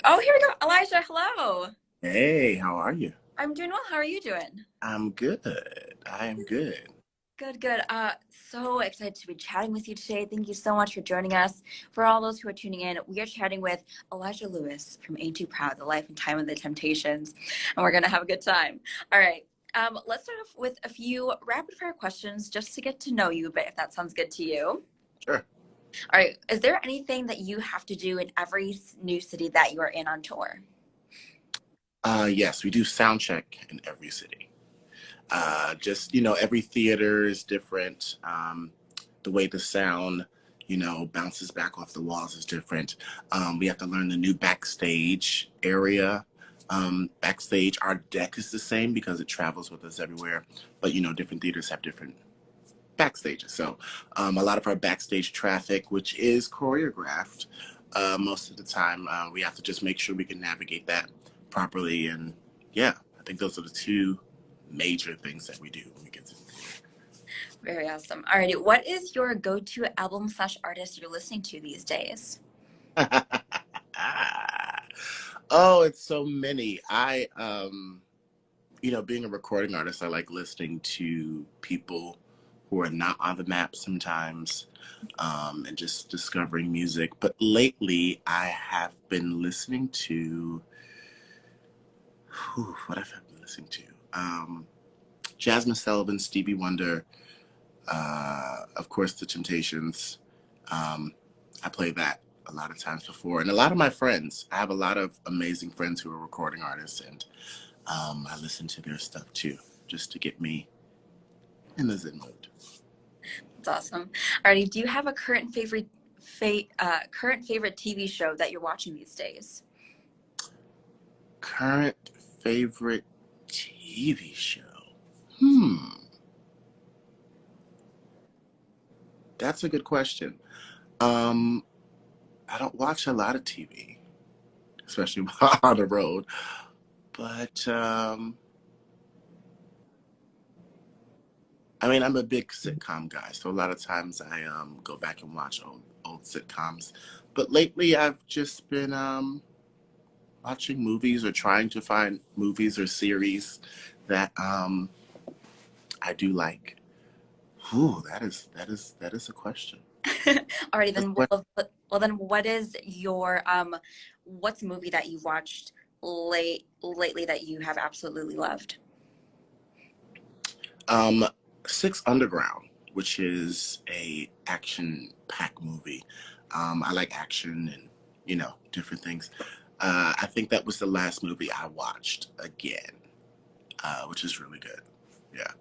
Oh, here we go. Elijah, hello. Hey, how are you? I'm doing well. How are you doing? I'm good. I am good. Good, good. So excited to be chatting with you today. Thank you so much for joining us. For all those who are tuning in, we are chatting with Elijah Lewis from Ain't Too Proud, The Life and Time of the Temptations, and we're gonna have a good time. All right. Let's start off with a few rapid fire questions just to get to know you a bit, if that sounds good to you. Sure. All right. Is there anything that you have to do in every new city that you are in on tour? Yes, we do sound check in every city. Just, every theater is different. The way the sound, bounces back off the walls is different. We have to learn the new backstage area. Backstage, our deck is the same because it travels with us everywhere. But, different theaters have different backstages. So a lot of our backstage traffic, which is choreographed, most of the time, we have to just make sure we can navigate that properly. And yeah, I think those are the two major things that we do when we get to. Very awesome. Alrighty, what is your go-to album slash artist you're listening to these days? Oh, it's so many. Being a recording artist, I like listening to people who are not on the map sometimes, and just discovering music. But lately, I have been listening to, what have I been listening to? Jasmine Sullivan, Stevie Wonder, of course, The Temptations. Um, I play that a lot of times before. And a lot of my friends, I have a lot of amazing friends who are recording artists, and I listen to their stuff too, just to get me in the Zen mode. That's awesome. Alrighty, do you have a current favorite TV show that you're watching these days? Current favorite TV show? Hmm, that's a good question. Um, I don't watch a lot of TV, especially on the road. But I mean, I'm a big sitcom guy, so a lot of times I go back and watch old sitcoms. But lately, I've just been watching movies or trying to find movies or series that I do like. Ooh, that is a question. Alrighty, That's a then question. well then what is your what's a movie that you've watched lately that you have absolutely loved? Um, Six Underground, which is a action pack movie. I like action and different things. I think that was the last movie I watched again, which is really good. Yeah.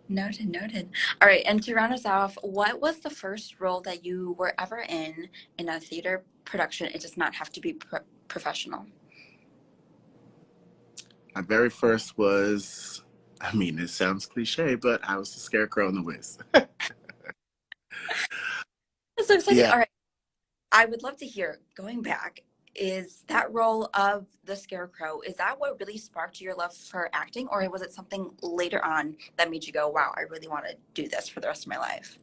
Noted, noted. All right, and to round us off, what was the first role that you were ever in a theater production? It does not have to be professional. My very first was, I mean, it sounds cliche, but I was the Scarecrow in the Wiz. That's so exciting. Yeah. All right, I would love to hear, going back, is that role of the Scarecrow, is that what really sparked your love for acting, or was it something later on that made you go, wow, I really want to do this for the rest of my life?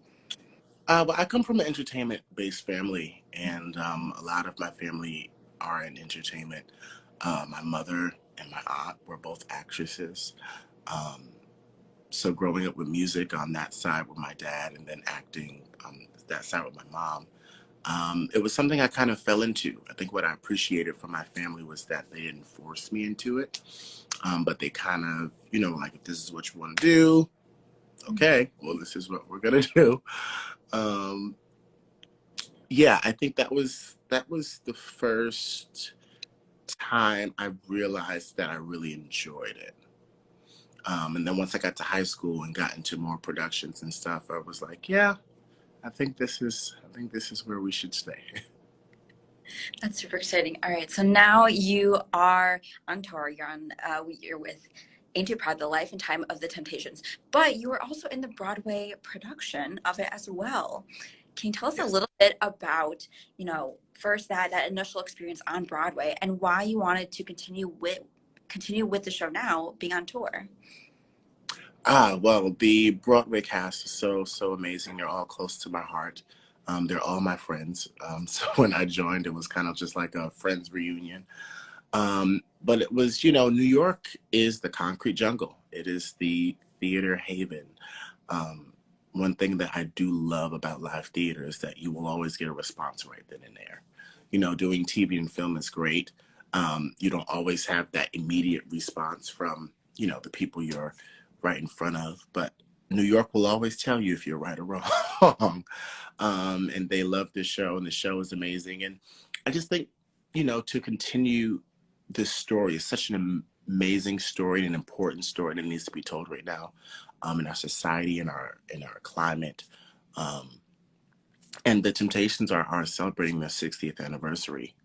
Well, I come from an entertainment-based family, and a lot of my family are in entertainment. My mother and my aunt were both actresses. Um, so growing up with music on that side with my dad, and then acting on that side with my mom, it was something I kind of fell into. I think what I appreciated from my family was that they didn't force me into it, but they kind of, like, if this is what you want to do, okay, well, this is what we're gonna do. Um, yeah, I think that was the first time I realized that I really enjoyed it. And then once I got to high school and got into more productions and stuff, I was like, yeah, I think this is where we should stay. That's super exciting. All right, so now you are on tour. You're with Ain't Too Proud, The Life and Time of the Temptations, but you were also in the Broadway production of it as well. Can you tell us a Yes. little bit about, first that initial experience on Broadway and why you wanted to continue with the show now, being on tour? Well, the Broadway cast is so amazing. They're all close to my heart. They're all my friends. So when I joined, it was kind of just like a friends reunion. But it was, New York is the concrete jungle. It is the theater haven. Um, One thing that I do love about live theater is that you will always get a response right then and there. Doing TV and film is great. You don't always have that immediate response from, the people you're right in front of, but New York will always tell you if you're right or wrong. And they love this show, and the show is amazing. And I just think, to continue this story is such an amazing story and an important story that needs to be told right now, in our society, in our climate. Um, and the Temptations are celebrating their 60th anniversary,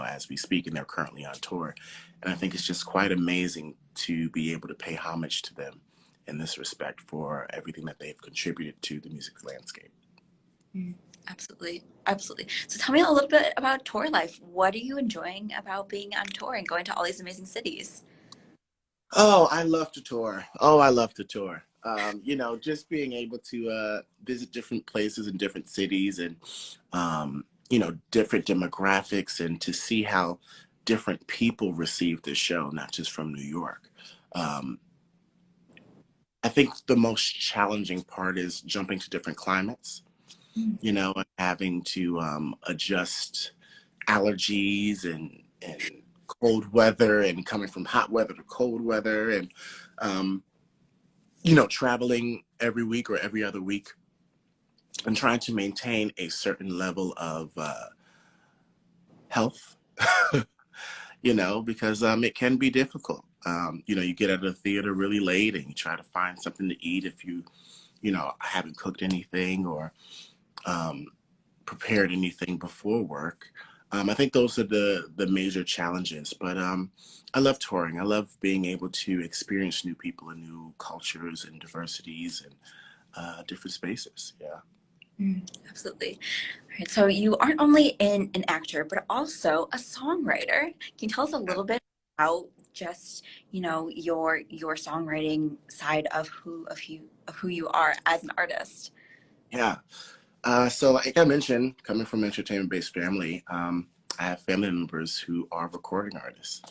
as we speak, and they're currently on tour. And I think it's just quite amazing to be able to pay homage to them in this respect for everything that they've contributed to the music landscape. Mm, absolutely. Absolutely. So tell me a little bit about tour life. What are you enjoying about being on tour and going to all these amazing cities? Oh, I love to tour. Oh, I love to tour. Just being able to visit different places in different cities and, different demographics, and to see how different people receive the show, not just from New York. Um, I think the most challenging part is jumping to different climates, Mm. and having to adjust allergies and cold weather, and coming from hot weather to cold weather, and um, traveling every week or every other week, and trying to maintain a certain level of health, because it can be difficult. You get out of the theater really late, and you try to find something to eat if you haven't cooked anything, or um, prepared anything before work. I think those are the major challenges. But I love touring. I love being able to experience new people and new cultures and diversities and different spaces. Yeah. Mm, absolutely. All right. So you aren't only an actor, but also a songwriter. Can you tell us a little bit about just, your songwriting side of who you are as an artist? Yeah. So like I mentioned, coming from an entertainment-based family, I have family members who are recording artists.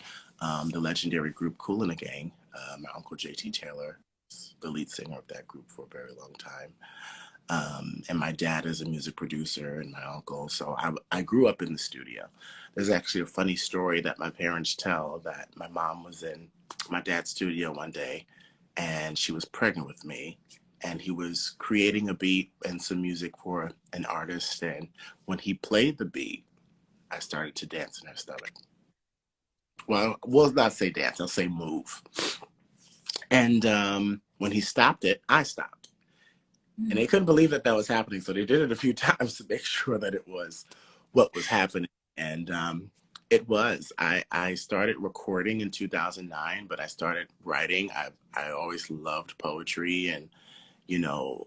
The legendary group Kool and the Gang, my uncle JT Taylor, is the lead singer of that group for a very long time. And my dad is a music producer, and my uncle. So I grew up in the studio. There's actually a funny story that my parents tell, that my mom was in my dad's studio one day, and she was pregnant with me, and he was creating a beat and some music for an artist. And when he played the beat, I started to dance in her stomach. Well, we'll not say dance, I'll say move. And when he stopped it, I stopped. And Mm. they couldn't believe that that was happening. So they did it a few times to make sure that it was what was happening. And it was. I started recording in 2009, but I started writing. I always loved poetry and, you know,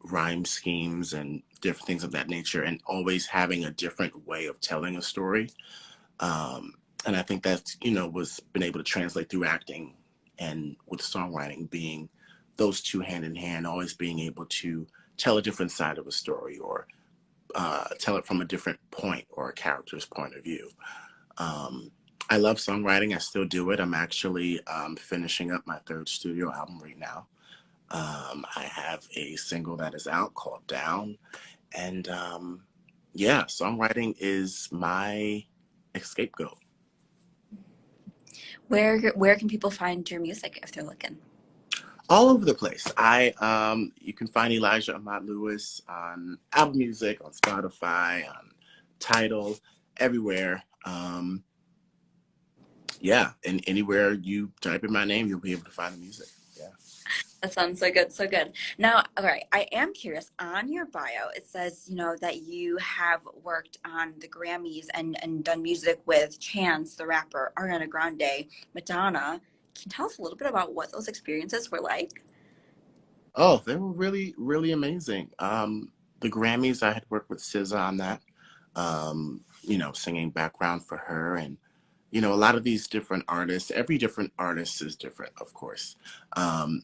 rhyme schemes and different things of that nature, and always having a different way of telling a story. Um, and I think that's, was been able to translate through acting and with songwriting, being those two hand in hand, always being able to tell a different side of a story, or tell it from a different point or a character's point of view. Um, I love songwriting. I still do it. I'm actually finishing up my third studio album right now. I have a single that is out called Down. And yeah, songwriting is my scapegoat. Where can people find your music if they're looking? All over the place. You can find Elijah Ahmad Lewis on Apple Music, on Spotify, on Tidal, everywhere. Yeah, and anywhere you type in my name, you'll be able to find the music. Yeah. That sounds so good, so good. Now, all right, I am curious. On your bio, it says, that you have worked on the Grammys and done music with Chance the Rapper, Ariana Grande, Madonna. Can you tell us a little bit about what those experiences were like? Oh, they were really, really amazing. The Grammys, I had worked with SZA on that, singing background for her. And, a lot of these different artists, every different artist is different, of course. Um,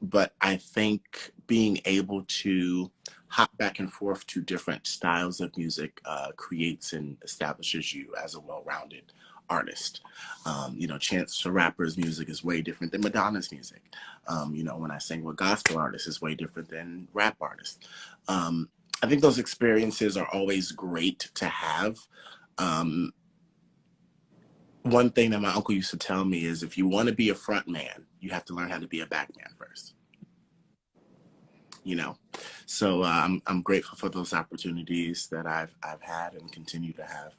but I think being able to hop back and forth to different styles of music creates and establishes you as a well-rounded artist. Chance the Rapper's music is way different than Madonna's music. When I sing with gospel artists, is way different than rap artists. Um, I think those experiences are always great to have. Um, One thing that my uncle used to tell me is if you want to be a front man, you have to learn how to be a back man first. you know. So I'm grateful for those opportunities that I've had and continue to have.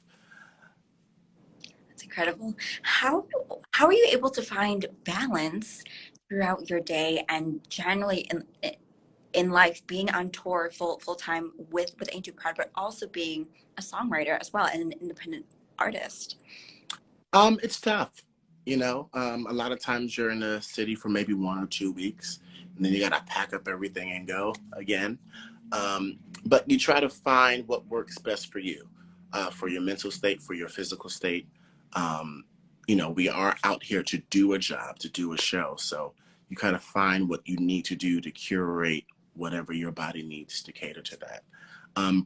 That's incredible. How are you able to find balance throughout your day and generally in life, being on tour full time with Ain't Too Proud, but also being a songwriter as well and an independent artist? It's tough. A lot of times you're in a city for maybe 1 or 2 weeks, and then you gotta pack up everything and go again. But you try to find what works best for your mental state, for your physical state. Um, we are out here to do a job, to do a show. So you kind of find what you need to do to curate whatever your body needs to cater to that.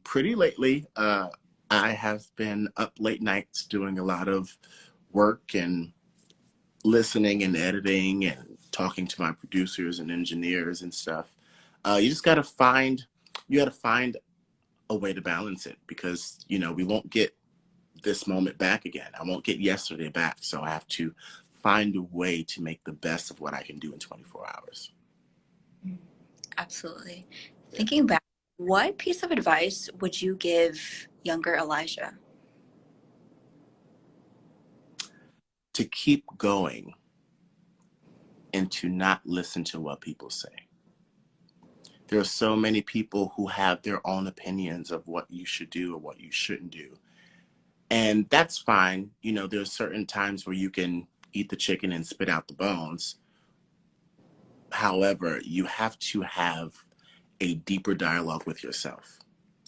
Pretty lately, I have been up late nights doing a lot of work and listening and editing and talking to my producers and engineers and stuff. You just you got to find a way to balance it because, we won't get this moment back again. I won't get yesterday back. So I have to find a way to make the best of what I can do in 24 hours. Absolutely. Yeah. Thinking back, what piece of advice would you give younger Elijah? To keep going and to not listen to what people say. There are so many people who have their own opinions of what you should do or what you shouldn't do. And that's fine. There's certain times where you can eat the chicken and spit out the bones. However, you have to have a deeper dialogue with yourself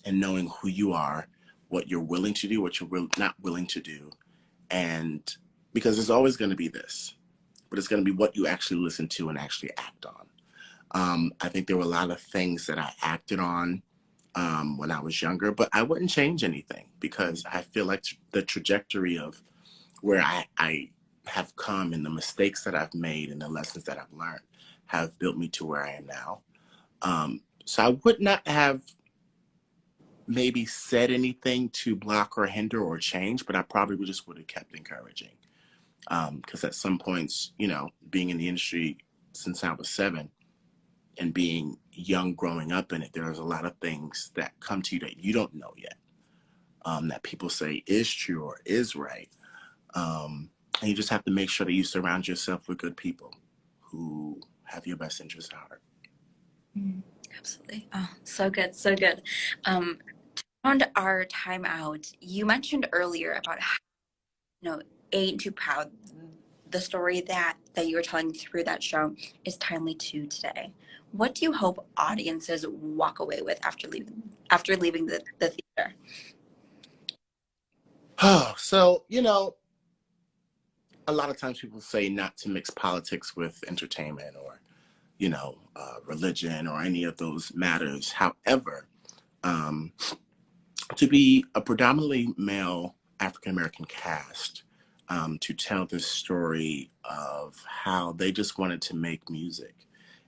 and knowing who you are, what you're willing to do, what you're not willing to do. And because there's always going to be this, but it's going to be what you actually listen to and actually act on. I think there were a lot of things that I acted on when I was younger, but I wouldn't change anything because I feel like the trajectory of where I have come and the mistakes that I've made and the lessons that I've learned have built me to where I am now. So I would not have maybe said anything to block or hinder or change, but I probably just would have kept encouraging. Because at some points, being in the industry since I was 7 and being young growing up in it, there's a lot of things that come to you that you don't know yet, that people say is true or is right. And you just have to make sure that you surround yourself with good people who have your best interests at heart. Absolutely. Oh, so good, so good. Um, on our time out, you mentioned earlier about how, Ain't Too Proud, the story that you were telling through that show is timely to today. What do you hope audiences walk away with after leaving the theater? So, a lot of times people say not to mix politics with entertainment or, religion or any of those matters. However, um, to be a predominantly male African American cast, to tell this story of how they just wanted to make music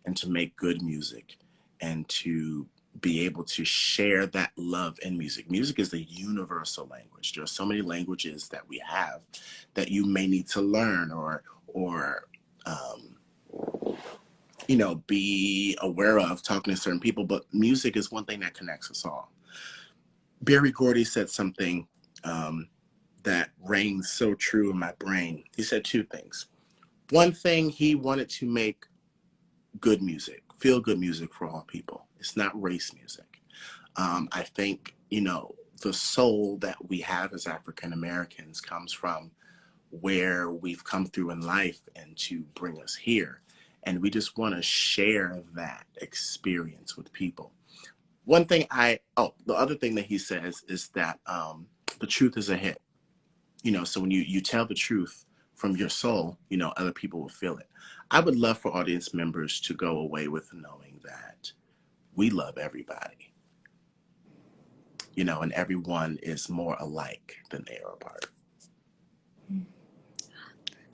and to make good music and to be able to share that love in music. Music is the universal language. There are so many languages that we have that you may need to learn or um, be aware of talking to certain people, but music is one thing that connects us all. Barry Gordy said something that rang so true in my brain. He said 2 things. One thing, he wanted to make good music, feel good music for all people. It's not race music. I think, the soul that we have as African Americans comes from where we've come through in life and to bring us here. And we just want to share that experience with people. The other thing that he says is that the truth is a hit. So when you tell the truth from your soul, you know, other people will feel it. I would love for audience members to go away with knowing that we love everybody, you know, and everyone is more alike than they are apart.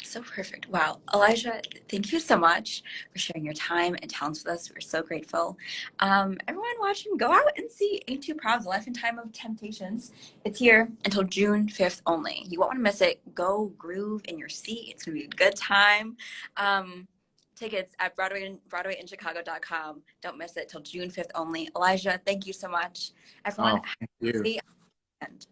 So perfect. Wow. Elijah, thank you so much for sharing your time and talents with us. We're so grateful. Everyone watching, go out and see Ain't Too Proud, The Life and Time of Temptations. It's here until June 5th only. You won't want to miss it. Go groove in your seat. It's going to be a good time. Tickets at broadwayinchicago.com. Don't miss it till June 5th only. Elijah, thank you so much. Everyone, Oh, thank you. happy end.